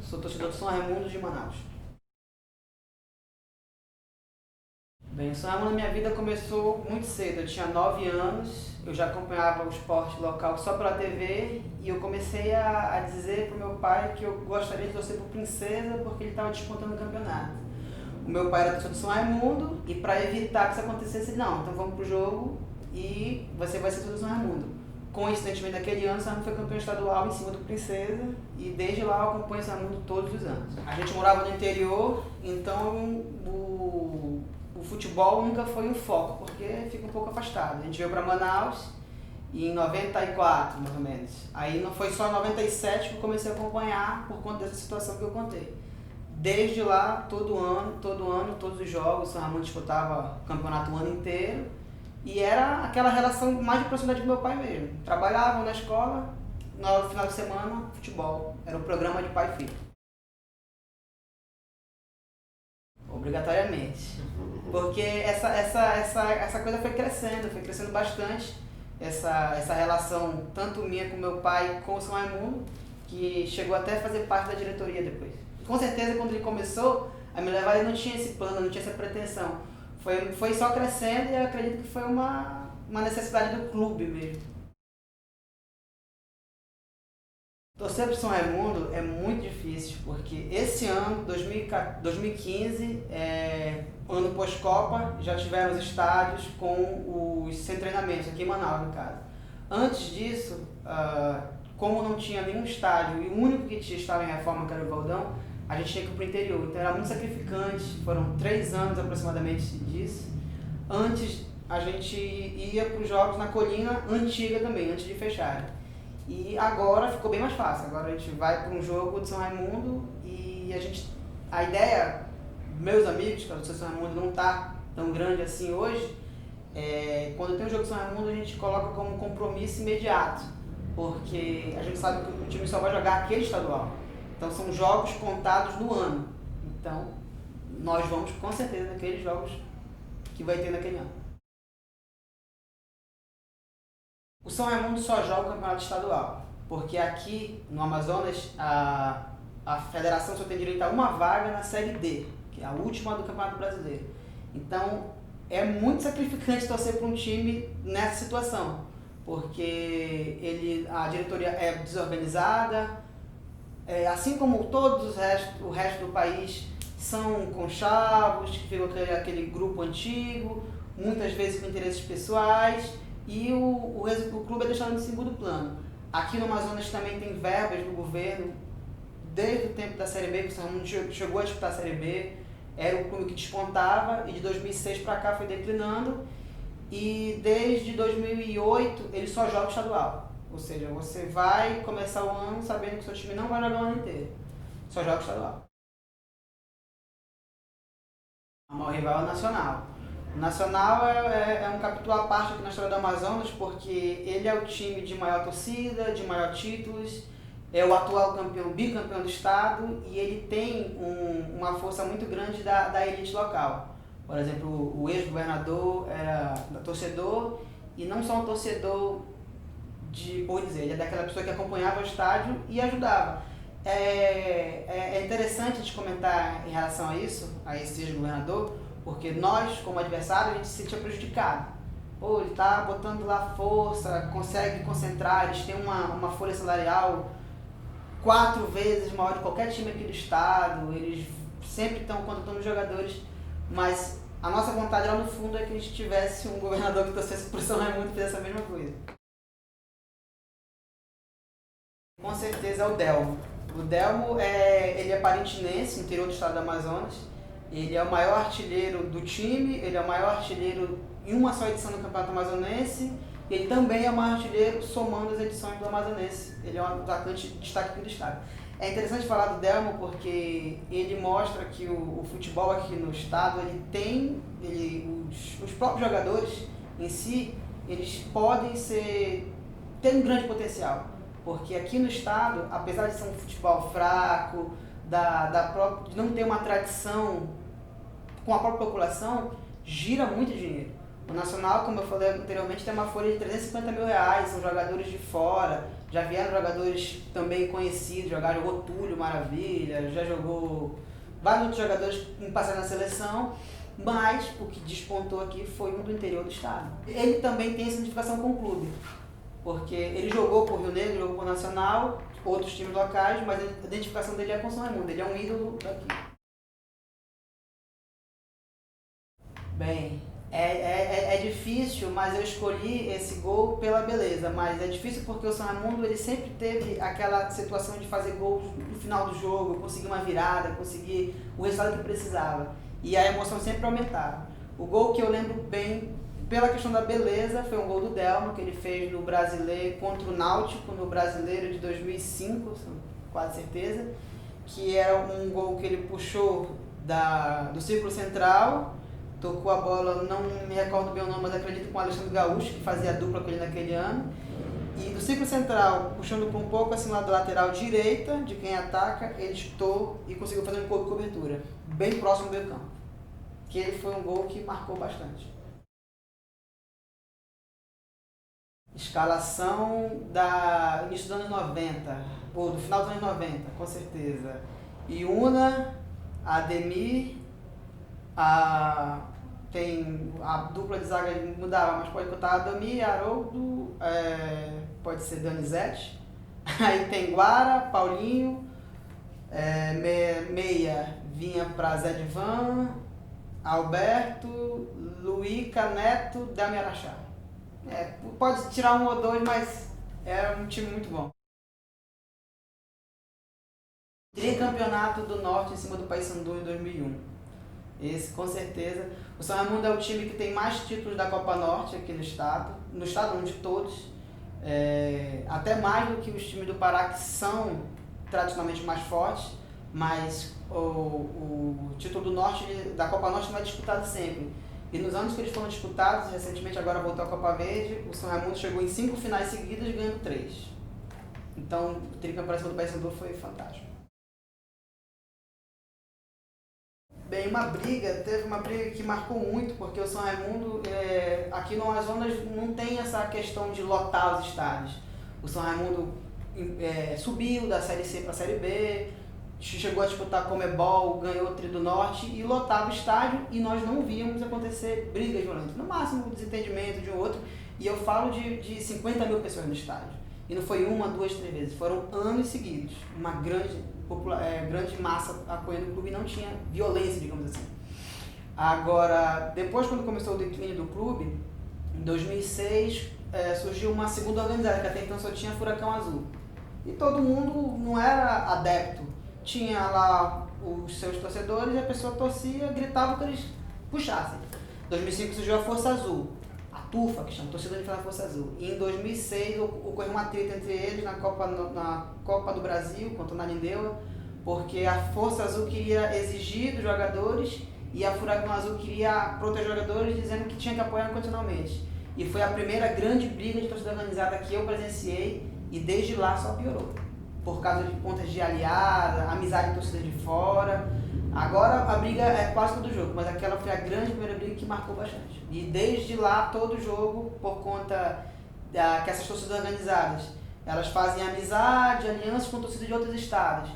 sou torcedor do São Raimundo de Manaus. Bem, o São Raimundo na minha vida começou muito cedo, eu tinha 9 anos, eu já acompanhava o esporte local só pela TV e eu comecei a dizer pro meu pai que eu gostaria de torcer pro Princesa porque ele estava disputando o campeonato. O meu pai era torcedor do São Raimundo e para evitar que isso acontecesse, não, então vamos pro jogo e você vai ser torcedor do São Raimundo. Coincidentemente, naquele ano, o São Raimundo foi campeão estadual em cima do Princesa e desde lá eu acompanho o São Raimundo todos os anos. A gente morava no interior, então o futebol nunca foi um foco, porque fica um pouco afastado. A gente veio para Manaus em 94, mais ou menos. Aí não foi só em 97 que eu comecei a acompanhar por conta dessa situação que eu contei. Desde lá, todo ano, todos os jogos, o São Raimundo disputava o campeonato o ano inteiro. E era aquela relação mais de proximidade com meu pai mesmo. Trabalhavam na escola, no final de semana, futebol. Era o programa de pai e filho. Obrigatoriamente. Porque essa coisa foi crescendo bastante. Essa relação, tanto minha com meu pai com o São Raimundo, que chegou até a fazer parte da diretoria depois. Com certeza, quando ele começou a me levar, ele não tinha esse plano, não tinha essa pretensão. Foi só crescendo e eu acredito que foi uma necessidade do clube mesmo. Torcer para o São Raimundo é muito difícil, porque esse ano, 2015, ano pós-Copa, já tiveram os estádios com os sem treinamentos, aqui em Manaus, no caso. Antes disso, como não tinha nenhum estádio e o único que estava em reforma, que era o Valdão, a gente tinha que ir para o interior, então era muito sacrificante, foram 3 anos aproximadamente disso. Antes a gente ia para os jogos na colina antiga também, antes de fecharem. E agora ficou bem mais fácil, agora a gente vai para um jogo de São Raimundo e a ideia, meus amigos, que o São Raimundo não está tão grande assim hoje, quando tem um jogo de São Raimundo a gente coloca como compromisso imediato, porque a gente sabe que o time só vai jogar aquele estadual. Então são jogos contados no ano. Então nós vamos com certeza naqueles jogos que vai ter naquele ano. O São Raimundo só joga o campeonato estadual, porque aqui no Amazonas a federação só tem direito a uma vaga na Série D, que é a última do Campeonato Brasileiro. Então é muito sacrificante torcer para um time nessa situação, porque a diretoria é desorganizada, assim como o resto do país são conchavos, que ficam aquele grupo antigo, muitas vezes com interesses pessoais, e o clube é deixado em segundo plano. Aqui no Amazonas também tem verbas do governo, desde o tempo da Série B, que o São Raimundo chegou a disputar a Série B, era o clube que despontava, e de 2006 para cá foi declinando, e desde 2008 ele só joga estadual. Ou seja, você vai começar o ano sabendo que seu time não vai jogar o ano inteiro. Só joga estadual. O maior rival é o Nacional. O Nacional é um capítulo à parte aqui na história do Amazonas, porque ele é o time de maior torcida, de maior títulos, é o atual bicampeão do estado e ele tem uma força muito grande da elite local. Por exemplo, o ex-governador era torcedor e não só um torcedor ele é daquela pessoa que acompanhava o estádio e ajudava. É interessante a gente comentar em relação a isso, a esse ex-governador, porque nós, como adversário, a gente se sentia prejudicado. Pô, ele está botando lá força, consegue concentrar, eles têm uma folha salarial 4 vezes maior de qualquer time aqui do estado, eles sempre estão contratando jogadores, mas a nossa vontade lá no fundo é que a gente tivesse um governador que torcesse por São Raimundo e fizesse a mesma coisa. Com certeza é o Delmo. O Delmo ele é parintinense, interior do estado do Amazonas. Ele é o maior artilheiro do time, ele é o maior artilheiro em uma só edição do Campeonato Amazonense. E ele também é o maior artilheiro somando as edições do Amazonense. Ele é um atacante de destaque aqui do estado. É interessante falar do Delmo porque ele mostra que o futebol aqui no estado, os próprios jogadores em si, eles podem ter um grande potencial. Porque aqui no estado, apesar de ser um futebol fraco, de não ter uma tradição com a própria população, gira muito dinheiro. O Nacional, como eu falei anteriormente, tem uma folha de R$350 mil, são jogadores de fora, já vieram jogadores também conhecidos, jogou Túlio Maravilha, já jogou vários outros jogadores que passaram na seleção, mas o que despontou aqui foi um do interior do estado. Ele também tem essa identificação com o clube, porque ele jogou por Rio Negro, jogou por Nacional, outros times locais, mas a identificação dele é com São Raimundo, ele é um ídolo daqui. Bem, é difícil, mas eu escolhi esse gol pela beleza, mas é difícil porque o São Raimundo ele sempre teve aquela situação de fazer gols no final do jogo, conseguir uma virada, conseguir o resultado que precisava, e a emoção sempre aumentava. O gol que eu lembro bem, pela questão da beleza, foi um gol do Delmo, que ele fez no Brasileiro contra o Náutico, no Brasileiro de 2005, quase certeza, que era um gol que ele puxou do círculo central, tocou a bola, não me recordo bem o nome, mas acredito com o Alexandre Gaúcho, que fazia dupla com ele naquele ano. E do círculo central, puxando por um pouco assim lá do lateral direita, de quem ataca, ele chutou e conseguiu fazer um gol de cobertura, bem próximo do meio campo. Que ele foi um gol que marcou bastante. Escalação da início dos anos 90, ou do final dos anos 90, com certeza. Iuna, Ademir, tem a dupla de zaga mudava, mas pode botar Ademir, Haroldo, pode ser Donizete. Aí tem Guara, Paulinho, meia vinha para Zé Divan, Alberto, Luíca, Neto, Dami Araxá. Pode tirar um ou dois, mas era um time muito bom. Tricampeonato do Norte em cima do Paysandu em 2001. Esse, com certeza. O São Raimundo é o time que tem mais títulos da Copa Norte aqui no estado não de todos, até mais do que os times do Pará, que são tradicionalmente mais fortes, mas o título do Norte, da Copa Norte não é disputado sempre. E nos anos que eles foram disputados, recentemente agora voltou a Copa Verde, o São Raimundo chegou em 5 finais seguidas ganhando 3. Então o tricampeonato do Paysandu foi fantástico. Bem, teve uma briga que marcou muito, porque o São Raimundo, aqui no Amazonas, não tem essa questão de lotar os estádios. O São Raimundo subiu da Série C para a Série B, chegou a disputar Comebol, ganhou o Tri do Norte e lotava o estádio, e nós não víamos acontecer brigas violentas. No máximo, desentendimento de um outro, e eu falo de 50 mil pessoas no estádio. E não foi uma, duas, 3 vezes, foram anos seguidos, uma grande massa apoiando o clube e não tinha violência, digamos assim. Agora, depois quando começou o declínio do clube, em 2006, surgiu uma segunda organizada, que até então só tinha Furacão Azul. E todo mundo não era adepto. Tinha lá os seus torcedores e a pessoa torcia, gritava o que eles puxassem. Em 2005 surgiu a Força Azul, a TUFA, que chama Torcida Unificada Força Azul. E em 2006 ocorreu uma treta entre eles na Copa do Brasil, contra o Nanindeua, porque a Força Azul queria exigir dos jogadores e a Furacão Azul queria proteger os jogadores, dizendo que tinha que apoiar continuamente. E foi a primeira grande briga de torcida organizada que eu presenciei, e desde lá só piorou. Por causa de contas de aliada, amizade de torcida de fora. Agora a briga é quase todo jogo, mas aquela foi a grande primeira briga que marcou bastante. E desde lá, todo jogo, por conta que essas torcidas organizadas, elas fazem amizade, alianças com torcidas de outros estados.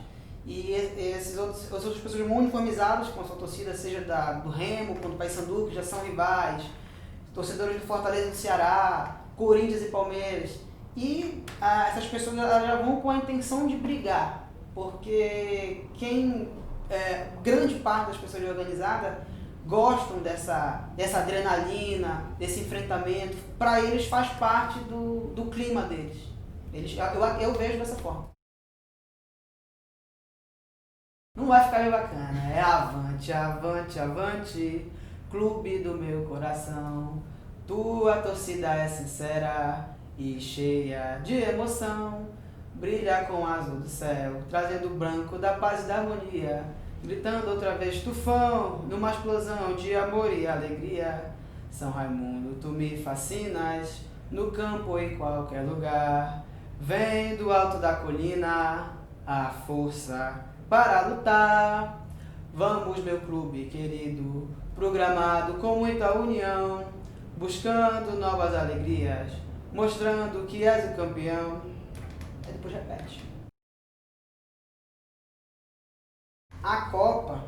E as outras pessoas muito uniformizadas com a sua torcida, seja do Remo, quanto do Paysandu, que já são rivais, torcedores do Fortaleza e do Ceará, Corinthians e Palmeiras. E essas pessoas já vão com a intenção de brigar, porque grande parte das pessoas organizadas gostam dessa adrenalina, desse enfrentamento. Para eles faz parte do clima deles. Eu vejo dessa forma. Não vai ficar bem bacana. É avante, avante, avante, clube do meu coração. Tua torcida é sincera e cheia de emoção, brilha com o azul do céu, trazendo o branco da paz e da harmonia, gritando outra vez tufão, numa explosão de amor e alegria. São Raimundo, tu me fascinas, no campo ou em qualquer lugar, vem do alto da colina a força para lutar. Vamos, meu clube querido, programado com muita união, buscando novas alegrias, mostrando que és o campeão. depois repete. A Copa,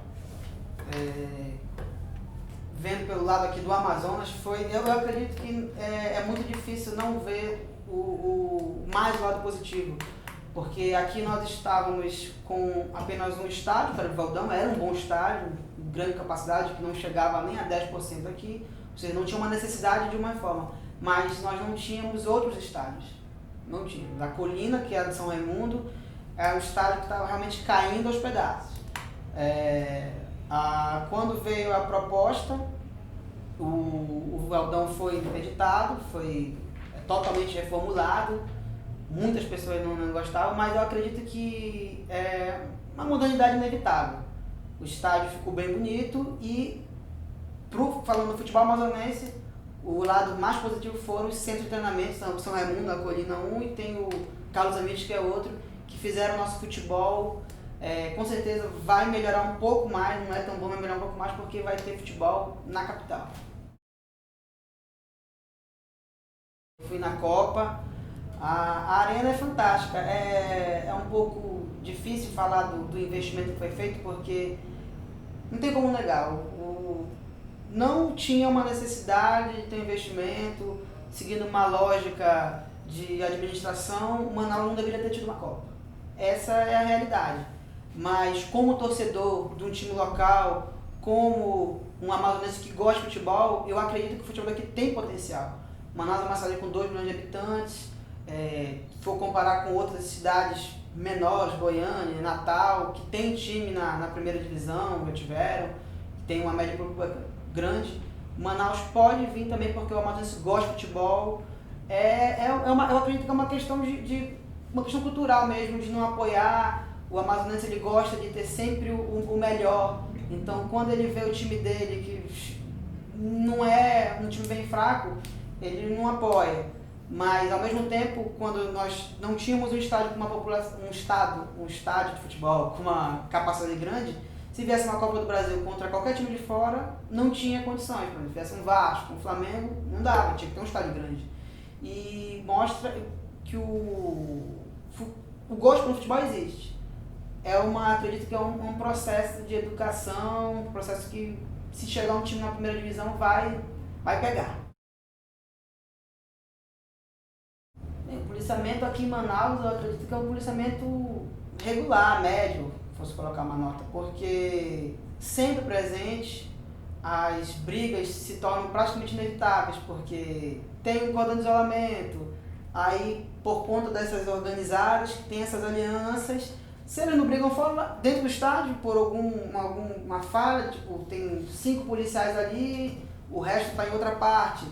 vendo pelo lado aqui do Amazonas, eu acredito que é muito difícil não ver mais o lado positivo. Porque aqui nós estávamos com apenas um estádio, que era o Valdão, era um bom estádio, grande capacidade, que não chegava nem a 10% aqui, ou seja, não tinha uma necessidade de uma reforma. Mas nós não tínhamos outros estádios, não tínhamos. A Colina, que era de São Raimundo, era um estádio que estava realmente caindo aos pedaços. Quando veio a proposta, o Valdão foi editado, foi totalmente reformulado. Muitas pessoas não gostavam, mas eu acredito que é uma modernidade inevitável. O estádio ficou bem bonito e, falando do futebol amazonense, o lado mais positivo foram os centros de treinamento, São Raimundo, a Colina 1, e tem o Carlos Amides, que é outro, que fizeram o nosso futebol. Com certeza vai melhorar um pouco mais, não é tão bom, vai melhorar um pouco mais porque vai ter futebol na capital. Eu fui na Copa. A arena é fantástica, é um pouco difícil falar do investimento que foi feito porque não tem como negar, não tinha uma necessidade de ter investimento, seguindo uma lógica de administração, o Manaus não deveria ter tido uma Copa. Essa é a realidade, mas como torcedor de um time local, como um amazonense que gosta de futebol, eu acredito que o futebol aqui tem potencial. Manaus é uma cidade com 2 milhões de habitantes. Se for comparar com outras cidades menores, Goiânia, Natal, que tem time na primeira divisão, já tiveram, tem uma média pública grande, Manaus pode vir também porque o amazonense gosta de futebol. Eu acredito que é uma questão uma questão cultural mesmo, de não apoiar. O amazonense ele gosta de ter sempre o melhor, então quando ele vê o time dele, que não é um time bem fraco, ele não apoia. Mas, ao mesmo tempo, quando nós não tínhamos um estádio com uma população, um estádio de futebol com uma capacidade grande, se viesse uma Copa do Brasil contra qualquer time de fora, não tinha condições. Por exemplo, se viesse um Vasco, um Flamengo, não dava, tinha que ter um estádio grande. E mostra que o gosto pelo futebol existe. Acredito que é um processo de educação, um processo que, se chegar um time na primeira divisão, vai pegar. O policiamento aqui em Manaus, eu acredito que é um policiamento regular, médio, se fosse colocar uma nota, porque sempre presente, as brigas se tornam praticamente inevitáveis, porque tem um cordão de isolamento, aí por conta dessas organizadas que tem essas alianças, se eles não brigam fora, dentro do estádio, por alguma falha, tipo, tem 5 policiais ali, o resto está em outra parte,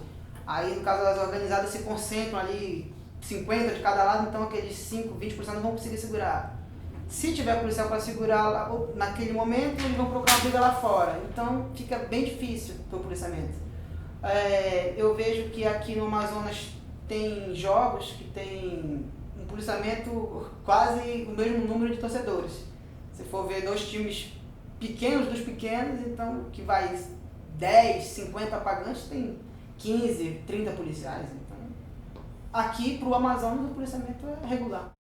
aí no caso das organizadas se concentram ali, 50 de cada lado, então aqueles 5, 20% não vão conseguir segurar. Se tiver policial para segurar naquele momento, eles vão procurar uma briga lá fora. Então fica bem difícil o policiamento. Eu vejo que aqui no Amazonas tem jogos que tem um policiamento quase o mesmo número de torcedores. Se for ver 2 times pequenos dos pequenos, então que vai 10, 50 pagantes, tem 15, 30 policiais. Aqui, para o Amazonas, o policiamento é regular.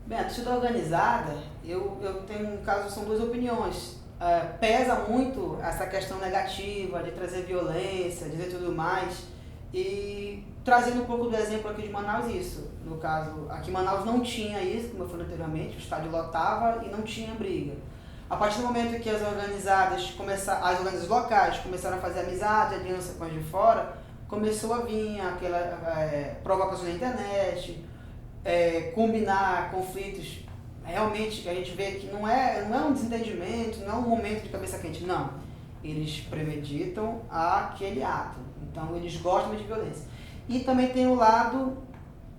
Bem, a torcida organizada, eu tenho, no caso, são 2 opiniões. Pesa muito essa questão negativa de trazer violência, dizer tudo mais, e trazendo um pouco do exemplo aqui de Manaus, isso. No caso, aqui em Manaus não tinha isso, como eu falei anteriormente, o estádio lotava e não tinha briga. A partir do momento que as organizadas locais começaram a fazer amizade, aliança com as de fora, começou a vir aquela provocação na internet, combinar conflitos. Realmente a gente vê que não é um desentendimento, não é um momento de cabeça quente, não. Eles premeditam aquele ato, então eles gostam de violência. E também tem o lado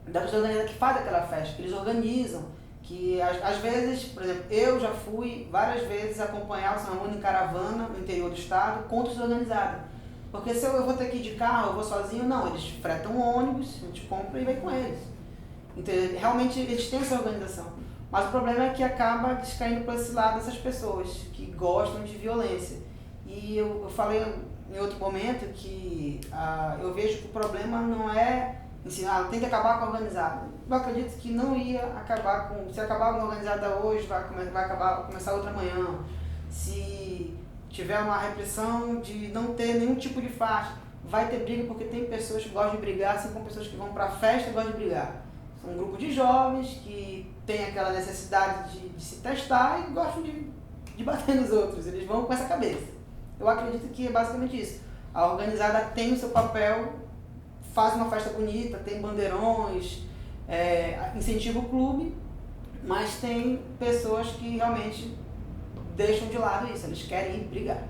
da pessoa organizada que faz aquela festa, que eles organizam, que às vezes, por exemplo, eu já fui várias vezes acompanhar o São Raimundo em caravana no interior do estado contra os organizados. Porque se eu vou ter que ir de carro, eu vou sozinho, não, eles fretam um ônibus, a gente compra e vai com eles. Então, realmente eles têm essa organização. Mas o problema é que acaba descaindo para esse lado dessas pessoas que gostam de violência. E eu falei em outro momento que eu vejo que o problema não é ensinar, tem que acabar com a organizada. Eu acredito que não ia acabar com, se acabar com a organizada hoje, vai começar outra amanhã. Se tiver uma repressão de não ter nenhum tipo de faixa, vai ter briga, porque tem pessoas que gostam de brigar, assim como pessoas que vão para a festa e gostam de brigar. São um grupo de jovens que tem aquela necessidade de se testar e gostam de bater nos outros, eles vão com essa cabeça. Eu acredito que é basicamente isso. A organizada tem o seu papel, faz uma festa bonita, tem bandeirões, incentiva o clube, mas tem pessoas que realmente deixam de lado isso, eles querem ir brigar.